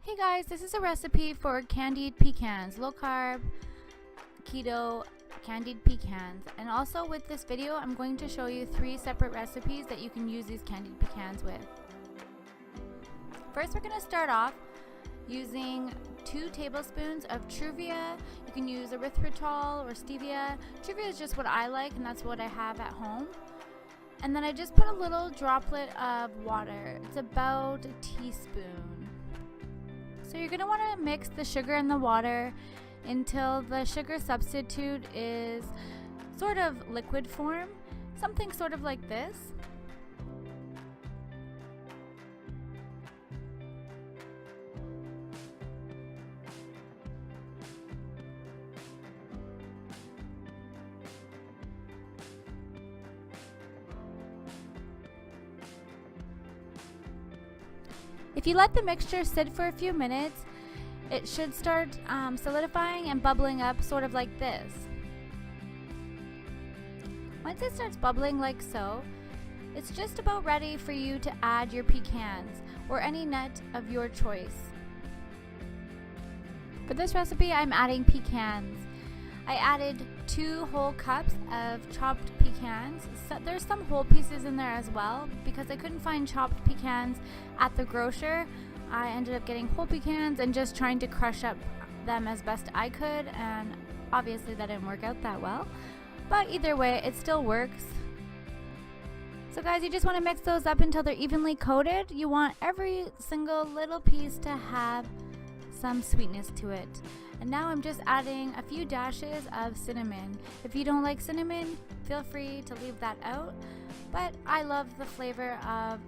Hey guys, this is a recipe for candied pecans, low carb, keto, candied pecans. And also with this video, I'm going to show you 3 separate recipes that you can use these candied pecans with. First, we're going to start off using 2 tablespoons of Truvia. You can use erythritol or stevia. Truvia is just what I like, and that's what I have at home. And then I just put a little droplet of water. It's about a teaspoon. So you're going to want to mix the sugar and the water until the sugar substitute is sort of liquid form, something sort of like this. If you let the mixture sit for a few minutes, it should start solidifying and bubbling up sort of like this. Once it starts bubbling like so, it's just about ready for you to add your pecans or any nut of your choice. For this recipe, I'm adding pecans. I added 2 whole cups of chopped pecans. So there's some whole pieces in there as well. Because I couldn't find chopped pecans at the grocer, I ended up getting whole pecans and just trying to crush up them as best I could, and obviously that didn't work out that well. But either way, it still works. So guys, you just want to mix those up until they're evenly coated. You want every single little piece to have some sweetness to it. And now I'm just adding a few dashes of cinnamon. If you don't like cinnamon, feel free to leave that out. But I love the flavor of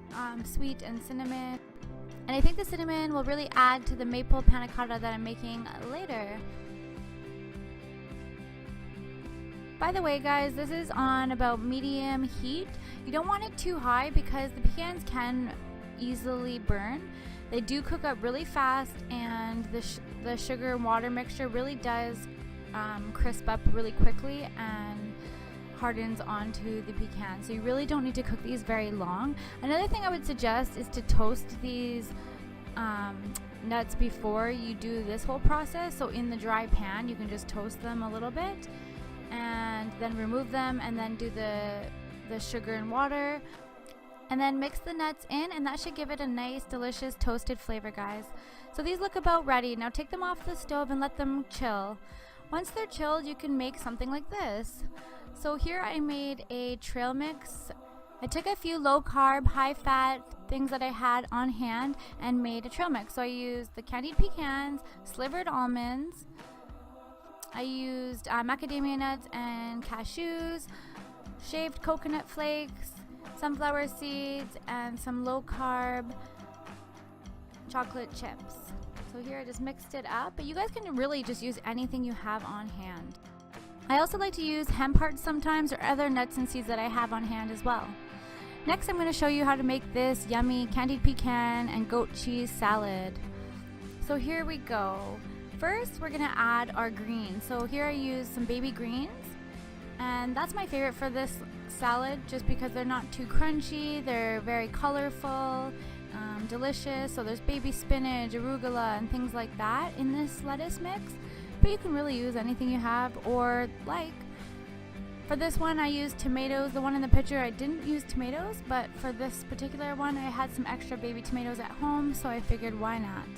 sweet and cinnamon. And I think the cinnamon will really add to the maple panna cotta that I'm making later. By the way guys, this is on about medium heat. You don't want it too high because the pecans can easily burn. They do cook up really fast, and the sugar and water mixture really does crisp up really quickly and hardens onto the pecan. So you really don't need to cook these very long. Another thing I would suggest is to toast these nuts before you do this whole process. So in the dry pan, you can just toast them a little bit and then remove them and then do the sugar and water. And then mix the nuts in, and that should give it a nice, delicious, toasted flavor, guys. So these look about ready. Now take them off the stove and let them chill. Once they're chilled, you can make something like this. So here I made a trail mix. I took a few low-carb, high-fat things that I had on hand and made a trail mix. So I used the candied pecans, slivered almonds. I used macadamia nuts and cashews, shaved coconut flakes, sunflower seeds, and some low-carb chocolate chips. So here I just mixed it up, but you guys can really just use anything you have on hand. I also like to use hemp hearts sometimes, or other nuts and seeds that I have on hand as well. Next, I'm going to show you how to make this yummy candied pecan and goat cheese salad. So here we go. First, we're going to add our greens. So here I use some baby greens. And that's my favorite for this salad, just because they're not too crunchy, they're very colorful, delicious. So there's baby spinach, arugula, and things like that in this lettuce mix. But you can really use anything you have or like. For this one, I used tomatoes. The one in the picture, I didn't use tomatoes, but for this particular one, I had some extra baby tomatoes at home, so I figured why not.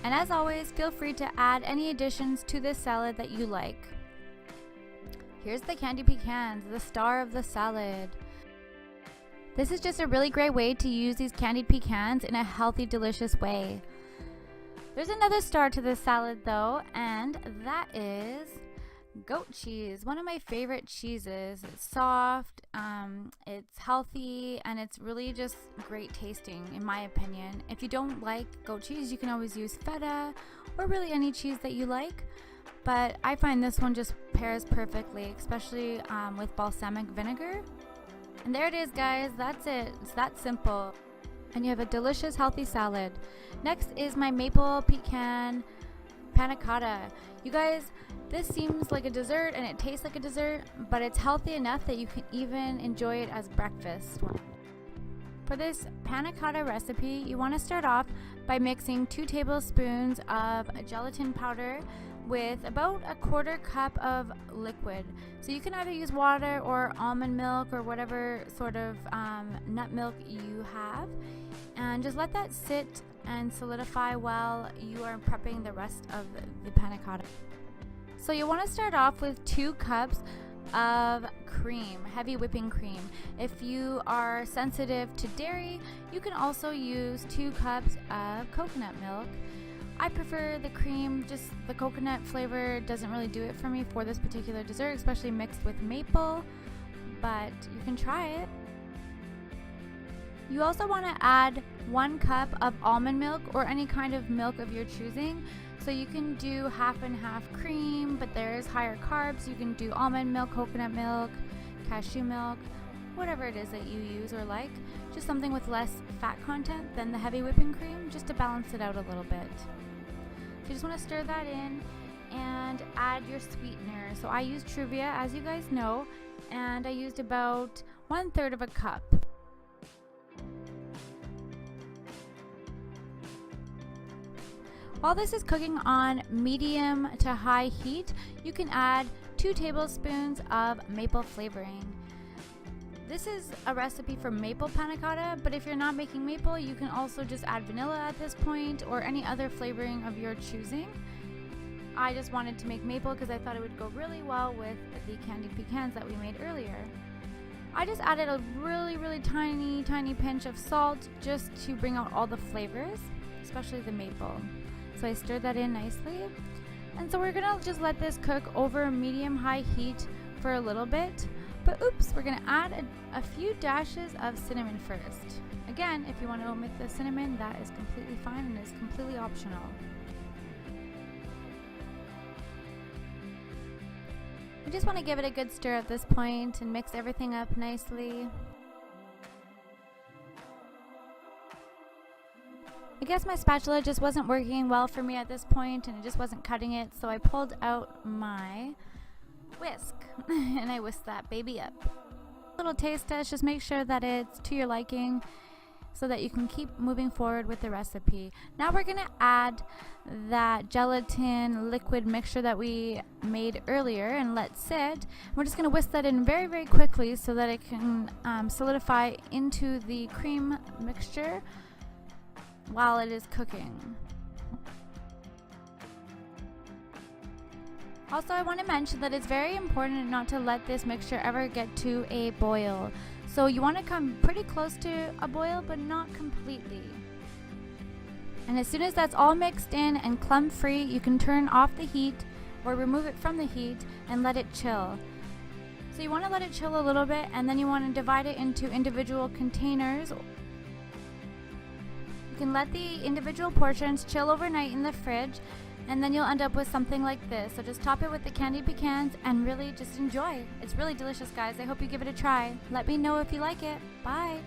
And as always, feel free to add any additions to this salad that you like. Here's the candied pecans, the star of the salad. This is just a really great way to use these candied pecans in a healthy, delicious way. There's another star to this salad though, and that is goat cheese, one of my favorite cheeses. It's soft, it's healthy, and it's really just great tasting in my opinion. If you don't like goat cheese, you can always use feta or really any cheese that you like. But I find this one just pairs perfectly, especially with balsamic vinegar. And there it is, guys. That's it. It's that simple. And you have a delicious, healthy salad. Next is my maple pecan panna cotta. You guys, this seems like a dessert and it tastes like a dessert, but it's healthy enough that you can even enjoy it as breakfast. For this panna cotta recipe, you want to start off by mixing 2 tablespoons of gelatin powder with about a 1/4 cup of liquid. So you can either use water or almond milk or whatever sort of nut milk you have, and just let that sit and solidify while you are prepping the rest of the panna cotta. So you want to start off with 2 cups of cream, heavy whipping cream. If you are sensitive to dairy, you can also use 2 cups of coconut milk. I prefer the cream, just the coconut flavor doesn't really do it for me for this particular dessert, especially mixed with maple, but you can try it. You also want to add 1 cup of almond milk or any kind of milk of your choosing. So you can do half and half cream, but there's higher carbs. You can do almond milk, coconut milk, cashew milk, whatever it is that you use or like. Just something with less fat content than the heavy whipping cream, just to balance it out a little bit. So you just want to stir that in and add your sweetener. So I use Truvia, as you guys know, and I used about 1/3 of a cup. While this is cooking on medium to high heat, you can add 2 tablespoons of maple flavoring. This is a recipe for maple panna cotta, but if you're not making maple, you can also just add vanilla at this point or any other flavoring of your choosing. I just wanted to make maple because I thought it would go really well with the candied pecans that we made earlier. I just added a really tiny pinch of salt just to bring out all the flavors, especially the maple. So I stirred that in nicely. And so we're gonna just let this cook over medium-high heat for a little bit. But oops, we're gonna add a few dashes of cinnamon first. Again, if you want to omit the cinnamon, that is completely fine and is completely optional. I just want to give it a good stir at this point and mix everything up nicely. I guess my spatula just wasn't working well for me at this point and it just wasn't cutting it, so I pulled out my whisk and I whisked that baby up. Little taste test, just make sure that it's to your liking so that you can keep moving forward with the recipe. Now we're gonna add that gelatin liquid mixture that we made earlier and let sit. We're just gonna whisk that in very quickly so that it can solidify into the cream mixture while it is cooking. Also, I want to mention that it's very important not to let this mixture ever get to a boil. So you want to come pretty close to a boil, but not completely. And as soon as that's all mixed in and clump free, you can turn off the heat or remove it from the heat and let it chill. So you want to let it chill a little bit, and then you want to divide it into individual containers. You can let the individual portions chill overnight in the fridge, and then you'll end up with something like this. So just top it with the candied pecans and really just enjoy. It's really delicious, guys. I hope you give it a try. Let me know if you like it. Bye.